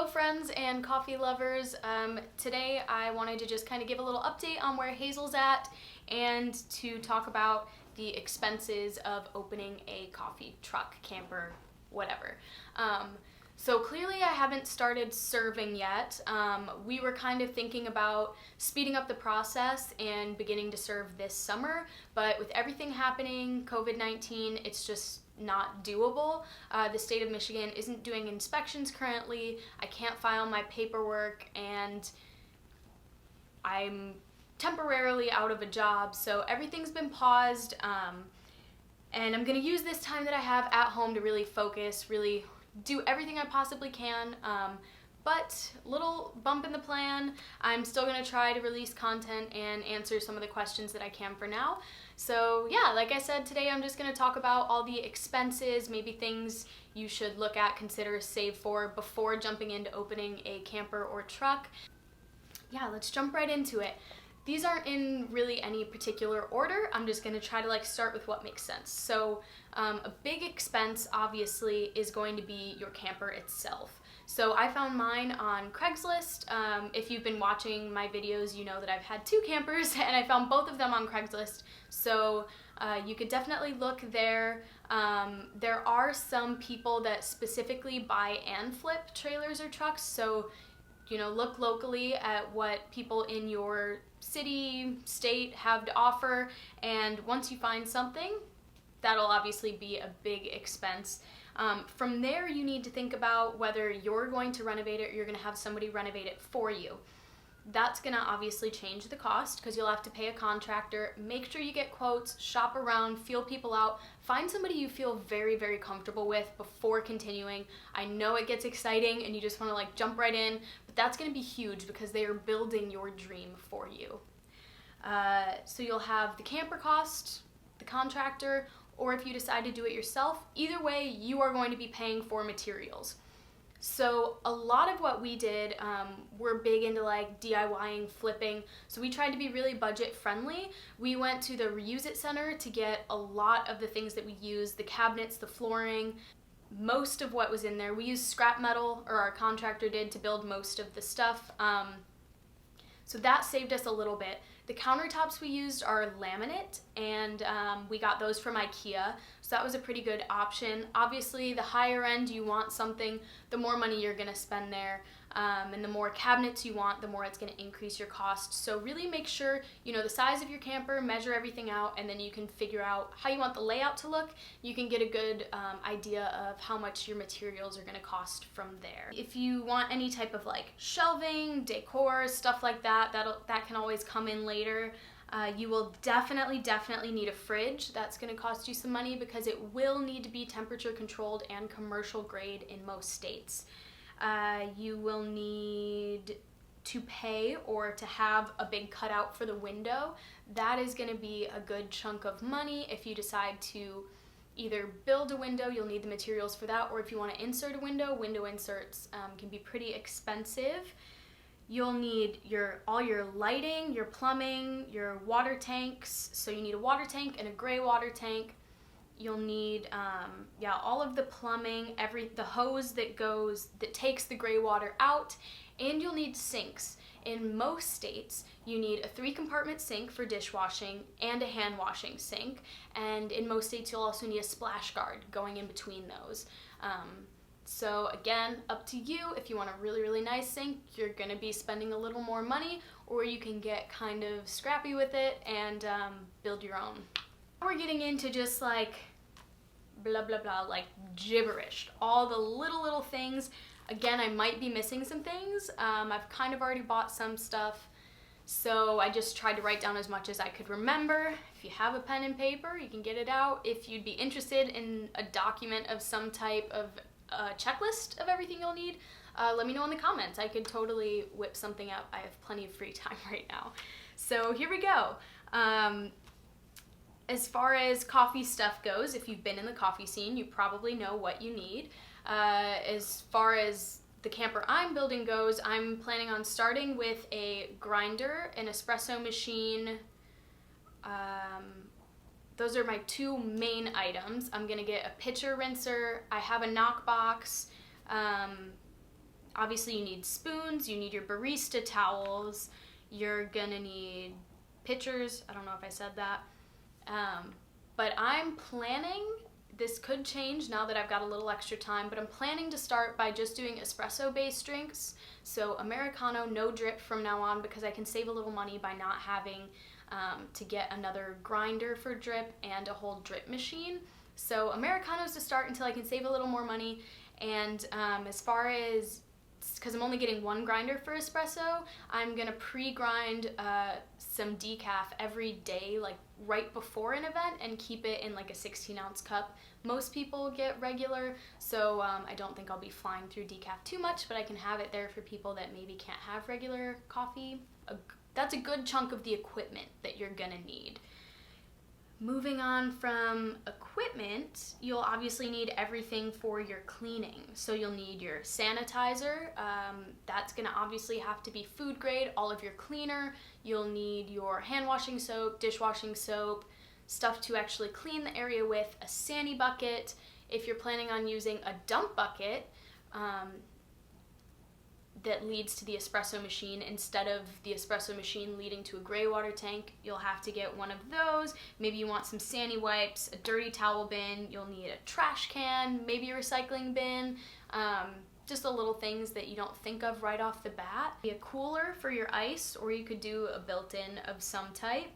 Hello friends and coffee lovers. Today I wanted to just kind of give a little update on where Hazel's at and to talk about the expenses of opening a coffee truck, camper, whatever. So clearly I haven't started serving yet. We were kind of thinking about speeding up the process and beginning to serve this summer, but with everything happening, COVID-19, it's just not doable. The state of Michigan isn't doing inspections currently. I can't file my paperwork and I'm temporarily out of a job, so everything's been paused, and I'm gonna use this time that I have at home to really focus, really do everything I possibly can, but little bump in the plan. I'm still gonna try to release content and answer some of the questions that I can for now. So yeah, like I said, today I'm just gonna talk about all the expenses, maybe things you should look at, consider, save for before jumping into opening a camper or truck. Yeah, let's jump right into it. These aren't in really any particular order. I'm just gonna try to start with what makes sense. So a big expense obviously is going to be your camper itself. So I found mine on Craigslist. If you've been watching my videos, you know that I've had two campers and I found both of them on Craigslist. So you could definitely look there. There are some people that specifically buy and flip trailers or trucks. So look locally at what people in your city, state have to offer, and once you find something, that'll obviously be a big expense. From there, you need to think about whether you're going to renovate it or you're going to have somebody renovate it for you. That's going to obviously change the cost because you'll have to pay a contractor. Make sure you get quotes, shop around, feel people out, find somebody you feel very, very comfortable with before continuing. I know it gets exciting and you just want to jump right in, but that's going to be huge because they are building your dream for you. So you'll have the camper cost, the contractor, or if you decide to do it yourself, either way, you are going to be paying for materials. So a lot of what we did, we're big into DIYing, flipping, so we tried to be really budget friendly. We went to the Reuse It Center to get a lot of the things that we used, the cabinets, the flooring, most of what was in there. We used scrap metal, or our contractor did, to build most of the stuff. So that saved us a little bit. The countertops we used are laminate, and we got those from IKEA, so that was a pretty good option. Obviously, the higher end you want something, the more money you're gonna spend there, and the more cabinets you want, the more it's gonna increase your cost. So really make sure you know the size of your camper, measure everything out, and then you can figure out how you want the layout to look. You can get a good idea of how much your materials are gonna cost from there. If you want any type of shelving, decor, stuff like that, that can always come in later. You will definitely need a fridge. That's going to cost you some money because it will need to be temperature controlled and commercial grade in most states. You will need to pay or to have a big cutout for the window. That is going to be a good chunk of money. If you decide to either build a window, you'll need the materials for that, or if you want to insert a window, window inserts can be pretty expensive. You'll need all your lighting, your plumbing, your water tanks. So you need a water tank and a gray water tank. You'll need all of the plumbing, the hose that takes the gray water out, and you'll need sinks. In most states, you need a 3-compartment sink for dishwashing and a hand washing sink. And in most states, you'll also need a splash guard going in between those. So again, up to you. If you want a really, really nice sink, you're gonna be spending a little more money, or you can get kind of scrappy with it and build your own. We're getting into just blah, blah, blah, gibberish. All the little things. Again, I might be missing some things. I've kind of already bought some stuff, so I just tried to write down as much as I could remember. If you have a pen and paper, you can get it out. If you'd be interested in a document of some type of checklist of everything you'll need, let me know in the comments. I could totally whip something up. I have plenty of free time right now. So here we go. As far as coffee stuff goes, if you've been in the coffee scene, you probably know what you need. As far as the camper I'm building goes, I'm planning on starting with a grinder, an espresso machine. Those are my two main items. I'm gonna get a pitcher rinser. I have a knock box. Obviously you need spoons, you need your barista towels, you're gonna need pitchers. I don't know if I said that. But I'm planning, this could change now that I've got a little extra time, but I'm planning to start by just doing espresso-based drinks. So Americano, no drip from now on, because I can save a little money by not having to get another grinder for drip and a whole drip machine. So Americanos to start until I can save a little more money. And as far as, because I'm only getting one grinder for espresso, I'm gonna pre-grind some decaf every day, like right before an event, and keep it in like a 16-ounce cup. Most people get regular, so I don't think I'll be flying through decaf too much, but I can have it there for people that maybe can't have regular coffee. That's a good chunk of the equipment that you're gonna need. Moving on from equipment, you'll obviously need everything for your cleaning. So you'll need your sanitizer, that's gonna obviously have to be food grade, all of your cleaner. You'll need your hand washing soap, dishwashing soap, stuff to actually clean the area with, a Sani bucket. If you're planning on using a dump bucket, that leads to the espresso machine instead of the espresso machine leading to a gray water tank, you'll have to get one of those. Maybe you want some Sani wipes, a dirty towel bin, you'll need a trash can, maybe a recycling bin, just the little things that you don't think of right off the bat. A cooler for your ice, or you could do a built-in of some type.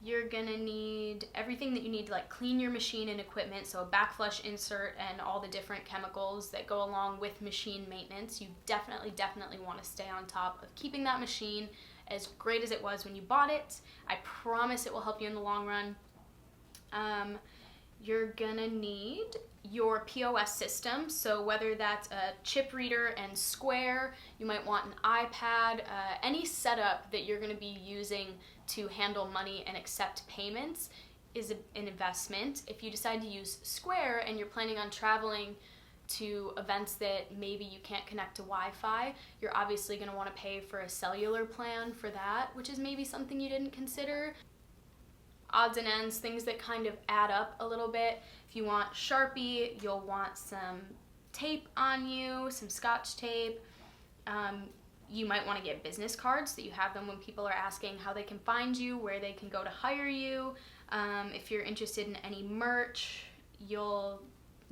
You're gonna need everything that you need to like clean your machine and equipment, so a backflush insert and all the different chemicals that go along with machine maintenance. You definitely want to stay on top of keeping that machine as great as it was when you bought it. I promise it will help you in the long run. You're gonna need your POS system, so whether that's a chip reader and Square, you might want an iPad, any setup that you're gonna be using to handle money and accept payments is an investment. If you decide to use Square and you're planning on traveling to events that maybe you can't connect to Wi-Fi, you're obviously gonna wanna pay for a cellular plan for that, which is maybe something you didn't consider. Odds and ends, things that kind of add up a little bit. If you want Sharpie, you'll want some tape on you, some Scotch tape. You might want to get business cards so that you have them when people are asking how they can find you, where they can go to hire you. If you're interested in any merch, you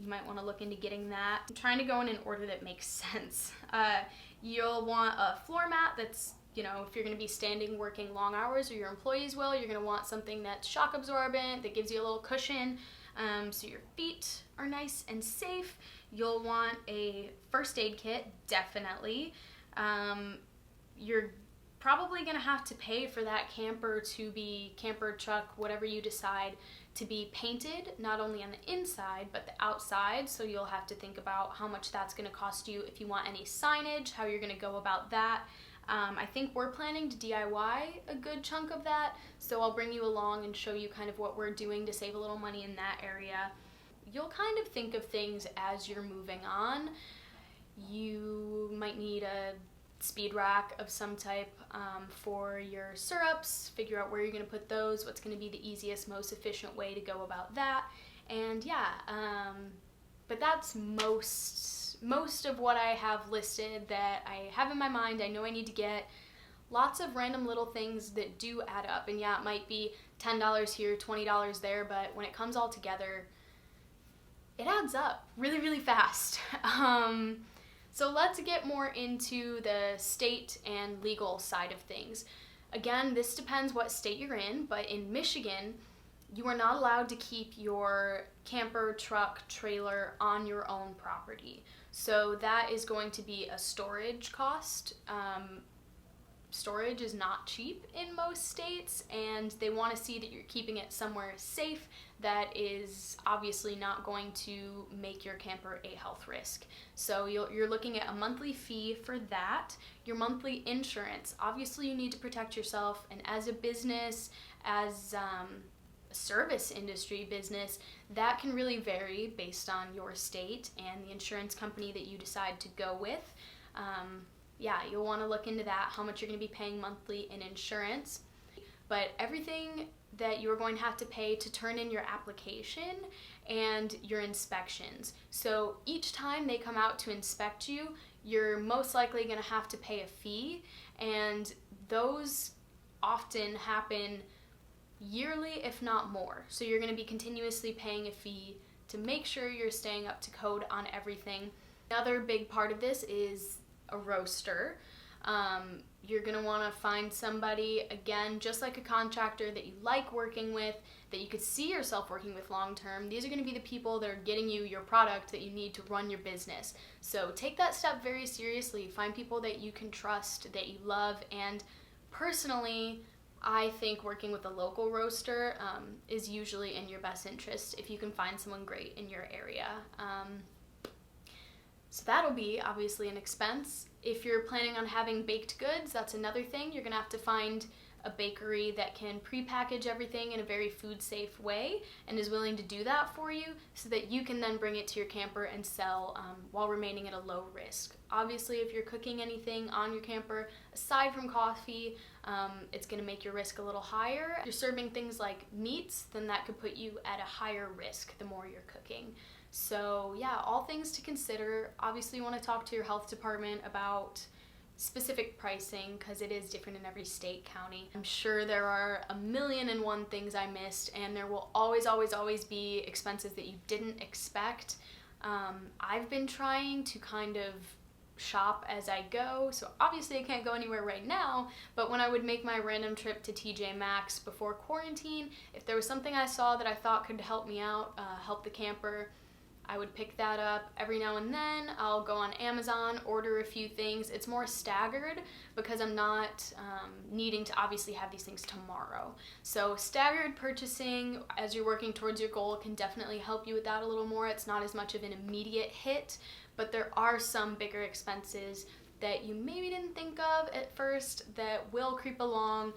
might want to look into getting that. I'm trying to go in an order that makes sense. You'll want a floor mat that's, if you're going to be standing working long hours, or your employees will, you're going to want something that's shock absorbent, that gives you a little cushion, so your feet are nice and safe. You'll want a first aid kit, definitely. You're probably going to have to pay for that camper truck, whatever you decide, to be painted, not only on the inside, but the outside. So you'll have to think about how much that's going to cost you. If you want any signage, how you're going to go about that. I think we're planning to DIY a good chunk of that, so I'll bring you along and show you kind of what we're doing to save a little money in that area. You'll kind of think of things as you're moving on. You might need a speed rack of some type for your syrups, figure out where you're going to put those, what's going to be the easiest, most efficient way to go about that. And yeah, but that's most of what I have listed that I have in my mind. I know I need to get lots of random little things that do add up, and yeah, it might be $10 here, $20 there, but when it comes all together, it adds up really fast. So let's get more into the state and legal side of things. Again, this depends what state you're in, but in Michigan, you are not allowed to keep your camper, truck, trailer on your own property. So that is going to be a storage cost. Storage is not cheap in most states, and they want to see that you're keeping it somewhere safe that is obviously not going to make your camper a health risk. So you're looking at a monthly fee for that. Your monthly insurance, obviously you need to protect yourself, and as a business, as a service industry business, that can really vary based on your state and the insurance company that you decide to go with. Yeah, you'll want to look into that, how much you're going to be paying monthly in insurance. But everything that you're going to have to pay to turn in your application and your inspections. So each time they come out to inspect you, you're most likely going to have to pay a fee, and those often happen yearly, if not more. So you're going to be continuously paying a fee to make sure you're staying up to code on everything. Another big part of this is a roaster. You're going to want to find somebody, again, just like a contractor that you like working with, that you could see yourself working with long term. These are going to be the people that are getting you your product that you need to run your business. So take that step very seriously. Find people that you can trust, that you love, and personally, I think working with a local roaster is usually in your best interest if you can find someone great in your area. So that'll be obviously an expense. If you're planning on having baked goods, that's another thing. You're gonna have to find a bakery that can pre-package everything in a very food safe way and is willing to do that for you so that you can then bring it to your camper and sell while remaining at a low risk. Obviously, if you're cooking anything on your camper, aside from coffee, it's gonna make your risk a little higher. If you're serving things like meats, then that could put you at a higher risk the more you're cooking. So yeah, all things to consider. Obviously, you want to talk to your health department about specific pricing because it is different in every state, county. I'm sure there are a million and one things I missed, and there will always be expenses that you didn't expect. I've been trying to kind of shop as I go, so obviously I can't go anywhere right now, but when I would make my random trip to TJ Maxx before quarantine, if there was something I saw that I thought could help me out, help the camper, I would pick that up. Every now and then I'll go on Amazon, order a few things. It's more staggered because I'm not needing to obviously have these things tomorrow. So staggered purchasing as you're working towards your goal can definitely help you with that a little more. It's not as much of an immediate hit, but there are some bigger expenses that you maybe didn't think of at first that will creep along.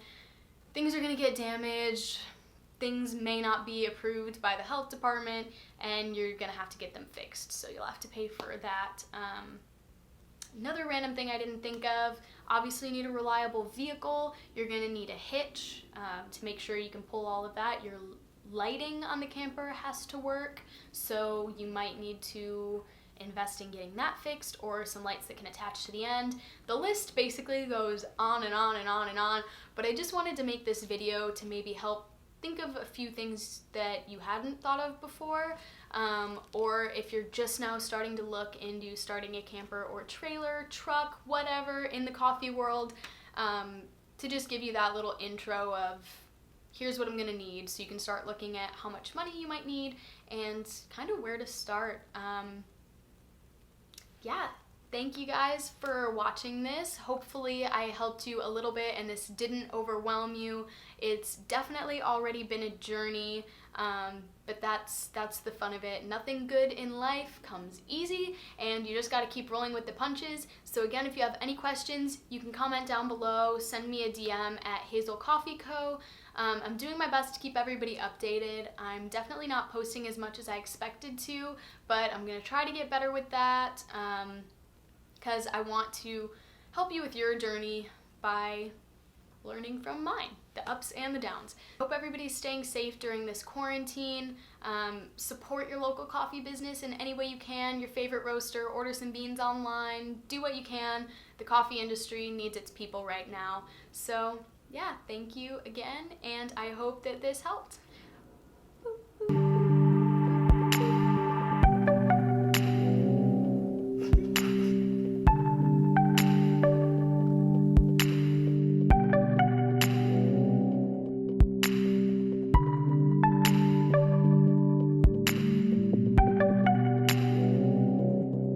Things are gonna get damaged. Things may not be approved by the health department, and you're gonna have to get them fixed, so you'll have to pay for that. Another random thing I didn't think of, obviously you need a reliable vehicle. You're gonna need a hitch to make sure you can pull all of that. Your lighting on the camper has to work, so you might need to invest in getting that fixed, or some lights that can attach to the end. The list basically goes on and on and on and on, but I just wanted to make this video to maybe help think of a few things that you hadn't thought of before, or if you're just now starting to look into starting a camper or trailer, truck, whatever in the coffee world, to just give you that little intro of here's what I'm gonna need, so you can start looking at how much money you might need and kind of where to start. Yeah. Thank you guys for watching this. Hopefully I helped you a little bit and this didn't overwhelm you. It's definitely already been a journey, but that's the fun of it. Nothing good in life comes easy, and you just got to keep rolling with the punches. So again, if you have any questions, you can comment down below, send me a DM at Hazel Coffee Co. I'm doing my best to keep everybody updated. I'm definitely not posting as much as I expected to, but I'm going to try to get better with that. Because I want to help you with your journey by learning from mine, the ups and the downs. Hope everybody's staying safe during this quarantine. Support your local coffee business in any way you can, your favorite roaster, order some beans online, do what you can. The coffee industry needs its people right now. So yeah, thank you again, and I hope that this helped.